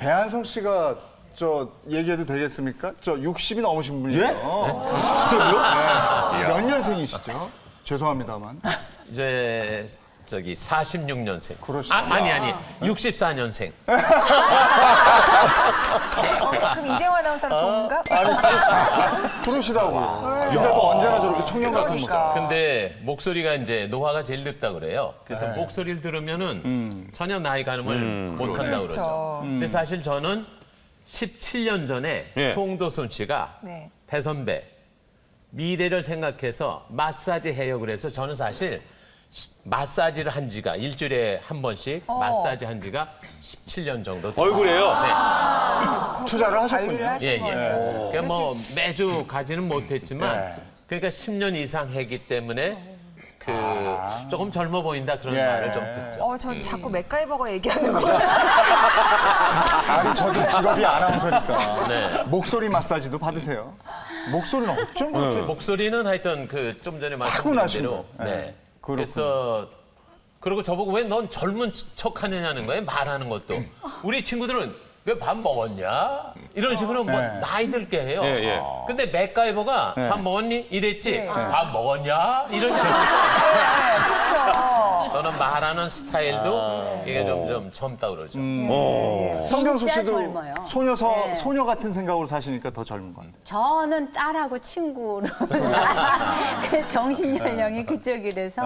배한성 씨가 저 얘기해도 되겠습니까? 저 60이 넘으신 분이에요. 예? 진짜요? 네. 몇 년생이시죠? 죄송합니다만. 이제 저기 46년생. 그러시구나. 아니 64년생. 그럼 이재화 아나운서랑 동갑? 그러시다고요. 근데도 언제나 저렇게 청년 같은 모습. 근데 목소리가 이제 노화가 제일 늦다 그래요. 그래서 목소리를 들으면은 전혀 나이 가늠을 못 한다고 그러죠. 근데 사실 저는 17년 전에 송도순 씨가 네. 배선배 미래를 생각해서 마사지 해요. 그래서 저는 사실 마사지를 한 지가 일주일에 한 번씩 마사지 한 지가 17년 정도 돼요. 얼굴에요? 네. 투자를 하셨군요. 관리를 하신 예. 거예요. 그러니까 뭐 매주 가지는 못했지만 그러니까 10년 이상 했기 때문에 그 조금 젊어 보인다 그런 말을 좀 듣죠. 전 자꾸 맥가이버가 얘기하는 거예요. 아니 저도 직업이 아나운서니까. 네. 목소리 마사지도 받으세요. 목소리는 어쩜 그렇게 목소리는 하여튼 그 좀 전에 말씀드린 타고나신 대로 거. 네. 그렇군요. 그래서 그리고 저보고 왜 넌 젊은 척하느냐는 거예요. 말하는 것도. 우리 친구들은 왜 밥 먹었냐? 이런 식으로 뭐 나이 들게 해요. 근데 맥가이버가 밥 먹었니? 이랬지. 밥 먹었냐? 이러지 않았어. 저는 말하는 스타일도 이게 좀 젊다 그러죠. 성병수 진짜 씨도 젊어요. 소녀 같은 생각으로 사시니까 더 젊은 건데. 저는 딸하고 친구로 그 정신 연령이 그쪽이라서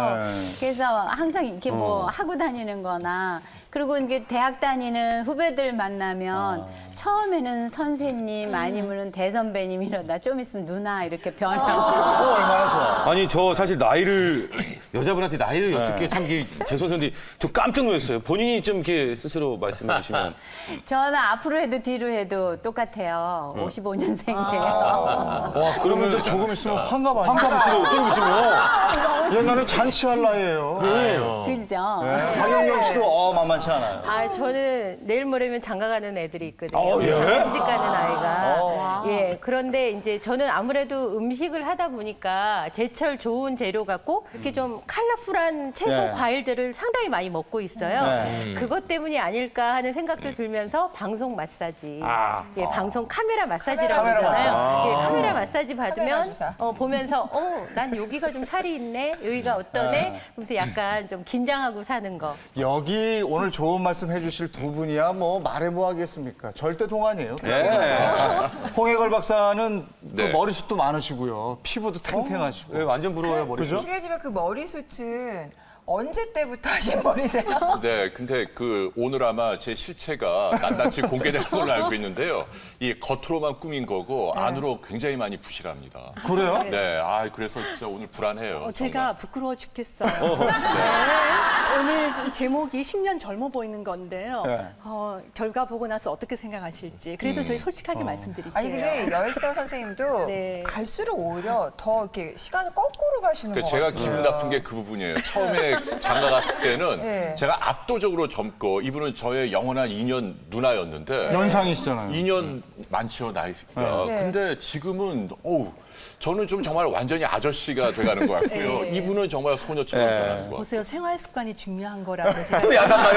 그래서 항상 이렇게 뭐 하고 다니는 거나 그리고 이게 대학 다니는 후배들 만나면 처음에는 선생님 아니면은 대선배님 이러다 좀 있으면 누나 이렇게 변하고 얼마나 좋아. 아니 저 사실 나이를 여자분한테 나이를 여쭙기 참 죄송한데 저 깜짝 놀랐어요. 본인이 좀 이렇게 스스로 말씀해 주시면. 저는 앞으로 해도 뒤로 해도 똑같아요. 55년생이에요. 와 그러면 이제 조금 있으면 환갑 아니에요? 한가보시고 좀 있으면. 옛날에 잔치할 나이에요. 그죠? 박영경 씨도 만만치 않아요. 아, 저는 내일 모레면 장가 가는 애들이 있거든요. 예? 시집 가는 아이가. 예. 그런데 이제 저는 아무래도 음식을 하다 보니까 제철 좋은 재료 갖고 이렇게 좀 컬러풀한 채소 과일들을 상당히 많이 먹고 있어요. 그것 때문이 아닐까 하는 생각도 들면서 방송 마사지. 예, 방송 카메라 마사지라고 카메라 하잖아요. 예, 카메라 마사지 받으면 주사. 보면서 난 여기가 좀 살이 있네. 여기가 어떠네. 그래서 약간 좀 긴장하고 사는 거. 여기 오늘 좋은 말씀 해주실 두 분이야 뭐 말해 뭐 하겠습니까? 절대 동안이에요. 홍해걸 박사는 그 머리숱도 많으시고요. 피부도 탱탱하시고. 완전 부러워요 머리숱. 실례지만 그 머리숱은 언제 때부터 하신 머리세요? 네, 근데 그 오늘 아마 제 실체가 낱낱이 공개될 걸로 알고 있는데요. 이 겉으로만 꾸민 거고 안으로 굉장히 많이 부실합니다. 그래요? 네, 그래서 진짜 오늘 불안해요. 제가 정말. 부끄러워 죽겠어요. 네. 오늘 좀 제목이 10년 젊어 보이는 건데요. 결과 보고 나서 어떻게 생각하실지. 그래도 저희 솔직하게 말씀드릴게요. 아니 근데 여혜스타 선생님도 네. 갈수록 오히려 더 이렇게 시간을 거꾸로 가시는 것 제가 같아요. 기분 나쁜 게 그 부분이에요. 처음에 장가 갔을 때는 제가 압도적으로 젊고 이분은 저의 영원한 2년 누나였는데 연상이시잖아요. 2년 많죠, 나이가. 근데 지금은 저는 좀 정말 완전히 아저씨가 돼가는 것 같고요. 이분은 정말 소녀처럼 변하는 것 같아요. 보세요. 생활 습관이 중요한 거라고 제가. 또 야단나고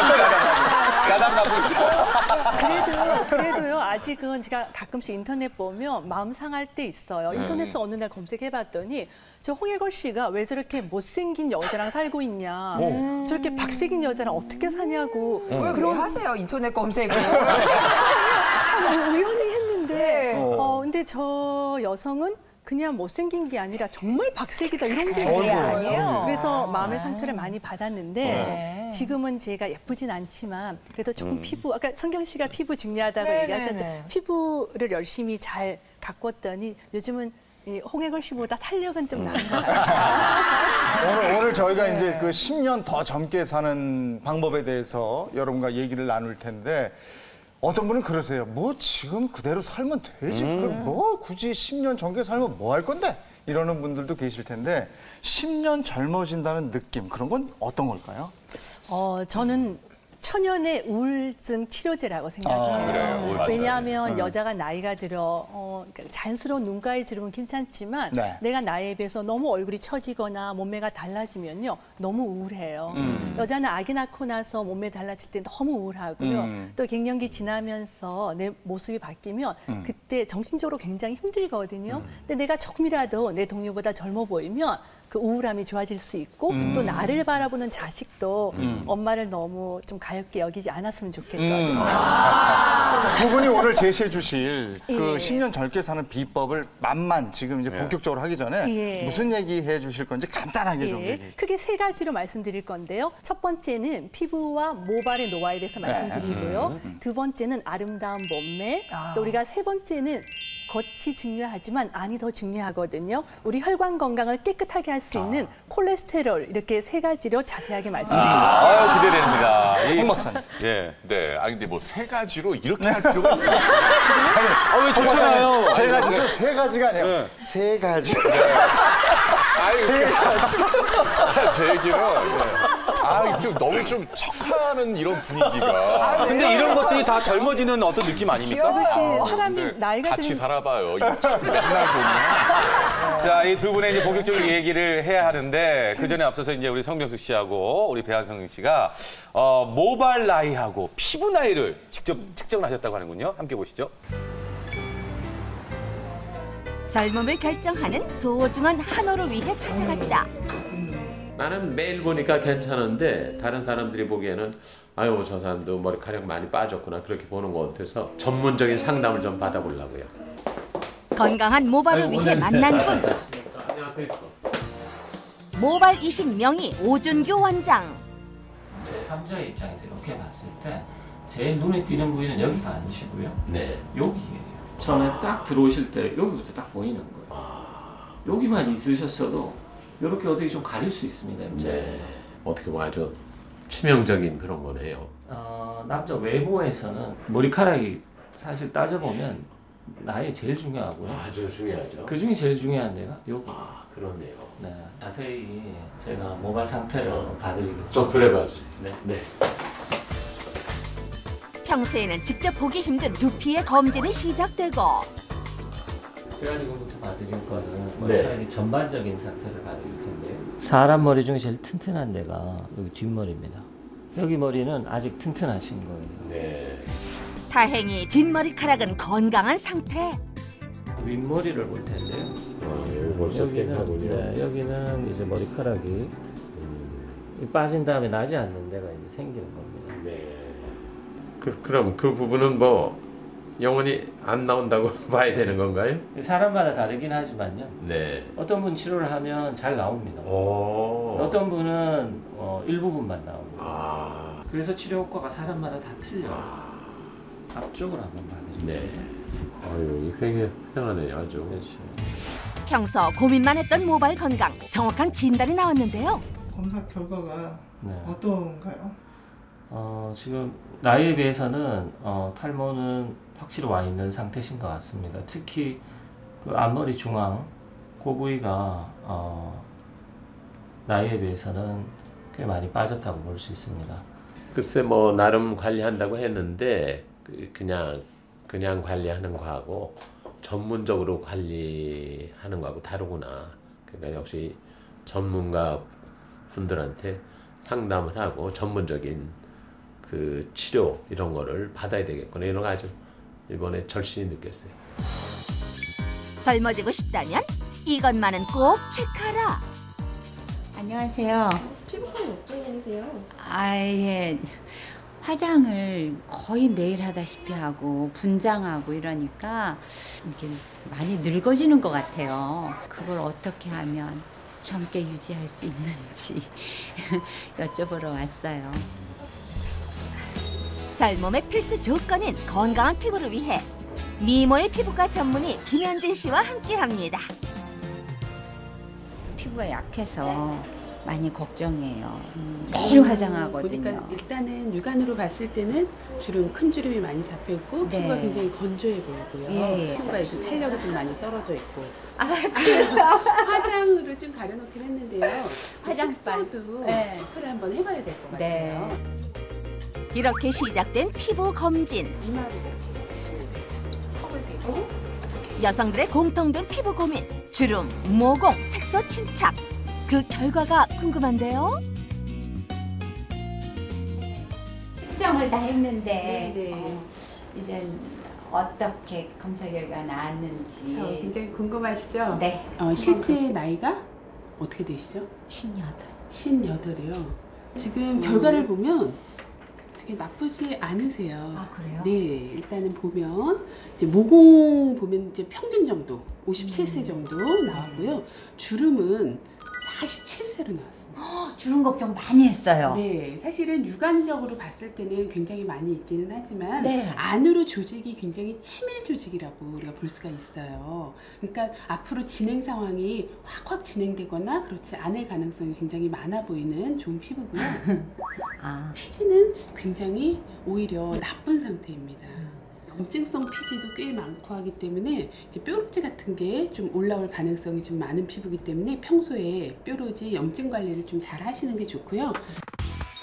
있어. 그래도요. 아직은 제가 가끔씩 인터넷 보면 마음 상할 때 있어요. 인터넷에서 어느 날 검색해봤더니 저 홍해걸 씨가 왜 저렇게 못생긴 여자랑 살고 있냐. 저렇게 박색인 여자랑 어떻게 사냐고. 그럼 하세요 인터넷 검색을. 우연히 했는데 근데 저 여성은 그냥 못생긴 게 아니라 정말 박색이다 이런 게 있어요. 그래서 마음의 상처를 많이 받았는데 지금은 제가 예쁘진 않지만 그래도 조금 피부 아까 성경 씨가 피부 중요하다고 얘기하셨는데 피부를 열심히 잘 가꿨더니 요즘은 이 홍해걸 씨보다 탄력은 좀 나은 것 같아요. 오늘 저희가 이제 그 10년 더 젊게 사는 방법에 대해서 여러분과 얘기를 나눌 텐데 어떤 분은 그러세요. 뭐 지금 그대로 살면 되지. 그럼 뭐 굳이 10년 젊게 살면 뭐 할 건데? 이러는 분들도 계실 텐데 10년 젊어진다는 느낌 그런 건 어떤 걸까요? 저는 천연의 우울증 치료제라고 생각해요. 그래요. 맞아요. 왜냐하면 여자가 나이가 들어 그러니까 자연스러운 눈가의 주름은 괜찮지만 네. 내가 나이에 비해서 너무 얼굴이 처지거나 몸매가 달라지면요 너무 우울해요. 여자는 아기 낳고 나서 몸매 달라질 때 너무 우울하고요. 또 갱년기 지나면서 내 모습이 바뀌면 그때 정신적으로 굉장히 힘들거든요. 근데 내가 조금이라도 내 동료보다 젊어 보이면 그 우울함이 좋아질 수 있고 또 나를 바라보는 자식도 엄마를 너무 좀 가엽게 여기지 않았으면 좋겠거든요. 두 분이 오늘 제시해 주실 그 예. 10년 젊게 사는 비법을 만만 지금 이제 본격적으로 하기 전에 예. 무슨 얘기 해 주실 건지 간단하게 좀 예, 얘기해 크게 세 가지로 말씀드릴 건데요. 첫 번째는 피부와 모발의 노화에 대해서 말씀드리고요. 두 번째는 아름다운 몸매, 또 우리가 세 번째는 겉이 중요하지만 안이 더 중요하거든요. 우리 혈관 건강을 깨끗하게 할 수 있는 콜레스테롤 이렇게 세 가지로 자세하게 말씀드립니다. 아유, 기대됩니다. 홍 박사님. 예. 네, 근데 뭐 세 가지로 이렇게 할 필요가 있어요. 왜 좋잖아요. 세 가지도 세 가지가 아니에요. 세 가지. 세 가지. 제 얘기는 좀 너무 좀 척하는 이런 분위기가. 근데 이런 것들이 다 젊어지는 어떤 느낌 아닙니까? 그것이 사람이 근데 나이가 같이 들면 살아봐요. 맨날 보면. 자, 이 두 분의 이제 본격적으로 얘기를 해야 하는데 그 전에 앞서서 이제 우리 성명숙 씨하고 우리 배한성 씨가 모발 나이하고 피부 나이를 직접 측정을 하셨다고 하는군요. 함께 보시죠. 젊음을 결정하는 소중한 한호를 위해 찾아갔다. 나는 매일 보니까 괜찮은데 다른 사람들이 보기에는 아유 저 사람도 머리카락 많이 빠졌구나 그렇게 보는 것 같아서 전문적인 상담을 좀 받아보려고요. 건강한 모발을 위해 만난 분. 안녕하세요. 모발 이식 명의 오준규 원장. 제 3자의 입장에서 이렇게 봤을 때 제일 눈에 띄는 부위는 여기가 아니시고요. 네. 여기예요. 처음에 딱 들어오실 때 여기부터 딱 보이는 거예요. 여기만 있으셨어도 이렇게 어떻게 좀 가릴 수 있습니다. 네. 어떻게 보면 아주 치명적인 그런 거네요. 남자 외모에서는 머리카락이 사실 따져보면 나이 제일 중요하고요. 아주 중요하죠. 그 중에 제일 중요한 데가 여기. 그렇네요. 네. 자세히 제가 모발 상태를 봐드리겠습니다. 좀 그래봐 주세요. 네. 네. 평소에는 직접 보기 힘든 두피의 검진이 시작되고 제가 지금부터 봐드릴 거는 머리카락의 전반적인 상태를 봐드릴 텐데요. 사람 머리 중에 제일 튼튼한 데가 여기 뒷머리입니다. 여기 머리는 아직 튼튼하신 거예요. 네. 다행히 뒷머리카락은 건강한 상태. 윗머리를 볼 텐데요. 여기 벌써 깨끗하군요. 여기는 이제 머리카락이 빠진 다음에 나지 않는 데가 이제 생기는 겁니다. 네. 그럼 그 부분은 뭐 영원히 안 나온다고 봐야 되는 건가요? 사람마다 다르긴 하지만요. 네. 어떤 분 치료를 하면 잘 나옵니다. 어떤 분은 일부분만 나옵니다. 그래서 치료 효과가 사람마다 다 틀려요. 앞쪽으로 한번 봐드릴게요. 네. 아유, 팽팽하네요, 아주. 그렇죠. 평소 고민만 했던 모발 건강 정확한 진단이 나왔는데요. 검사 결과가 어떤가요? 지금 나이에 비해서는 탈모는 확실히 와 있는 상태신 것 같습니다. 특히 그 앞머리 중앙 그 부위가 나이에 비해서는 꽤 많이 빠졌다고 볼 수 있습니다. 글쎄 뭐 나름 관리한다고 했는데 그냥 관리하는 거하고 전문적으로 관리하는 거하고 다르구나. 그러니까 역시 전문가 분들한테 상담을 하고 전문적인 그 치료 이런 거를 받아야 되겠구나. 이런 거 아주 이번에 절실히 느꼈어요. 젊어지고 싶다면 이것만은 꼭 체크하라. 안녕하세요. 피부과는 어떤 일이세요? 예. 화장을 거의 매일 하다시피 하고 분장하고 이러니까 이렇게 많이 늙어지는 것 같아요. 그걸 어떻게 하면 젊게 유지할 수 있는지 여쭤보러 왔어요. 젊음의 필수 조건인 건강한 피부를 위해 미모의 피부과 전문의 김현진 씨와 함께합니다. 피부가 약해서 많이 걱정이에요. 매일 화장하거든요. 보니까 일단은 육안으로 봤을 때는 주름, 큰 주름이 많이 잡혀 있고 피부가 굉장히 건조해 보이고요. 피부가 좀 탄력이 좀 많이 떨어져 있고. 그래서 화장으로 좀 가려놓긴 했는데요. 화장빨도 체크를 한번 해봐야 될 것 같아요. 이렇게 시작된 피부 검진. 여성들의 공통된 피부 고민, 주름, 모공, 색소 침착. 그 결과가 궁금한데요. 측정을 다 했는데 이제 어떻게 검사 결과 나왔는지 굉장히 궁금하시죠? 네. 실제 나이가 어떻게 되시죠? 58이요. 지금 결과를 보면 되게 나쁘지 않으세요. 아, 그래요? 네, 일단은 보면 이제 모공 보면 이제 평균 정도 57세 정도 나왔고요. 주름은 47세로 나왔습니다. 주름 걱정 많이 했어요. 네, 사실은 육안적으로 봤을 때는 굉장히 많이 있기는 하지만 네. 안으로 조직이 굉장히 치밀 조직이라고 우리가 볼 수가 있어요. 그러니까 앞으로 진행 상황이 확확 진행되거나 그렇지 않을 가능성이 굉장히 많아 보이는 좋은 피부고요. 피지는 굉장히 오히려 나쁜 상태입니다. 염증성 피지도 꽤 많고 하기 때문에 이제 뾰루지 같은 게 좀 올라올 가능성이 좀 많은 피부이기 때문에 평소에 뾰루지 염증 관리를 좀 잘 하시는 게 좋고요.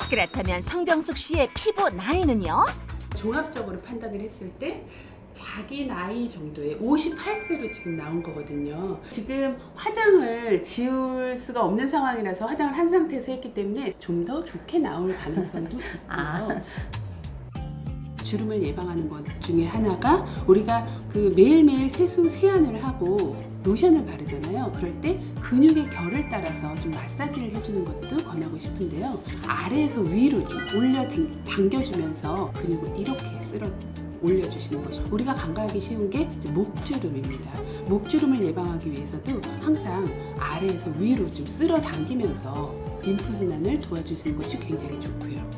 그렇다면 성병숙 씨의 피부 나이는요? 종합적으로 판단을 했을 때 자기 나이 정도의 58세로 지금 나온 거거든요. 지금 화장을 지울 수가 없는 상황이라서 화장을 한 상태에서 했기 때문에 좀 더 좋게 나올 가능성도 있고요. 주름을 예방하는 것 중에 하나가 우리가 그 매일매일 세수 세안을 하고 로션을 바르잖아요. 그럴 때 근육의 결을 따라서 좀 마사지를 해주는 것도 권하고 싶은데요. 아래에서 위로 좀 올려 당겨주면서 근육을 이렇게 쓸어 올려주시는 것이 우리가 간과하기 쉬운 게 목주름입니다. 목주름을 예방하기 위해서도 항상 아래에서 위로 좀 쓸어 당기면서 림프순환을 도와주시는 것이 굉장히 좋고요.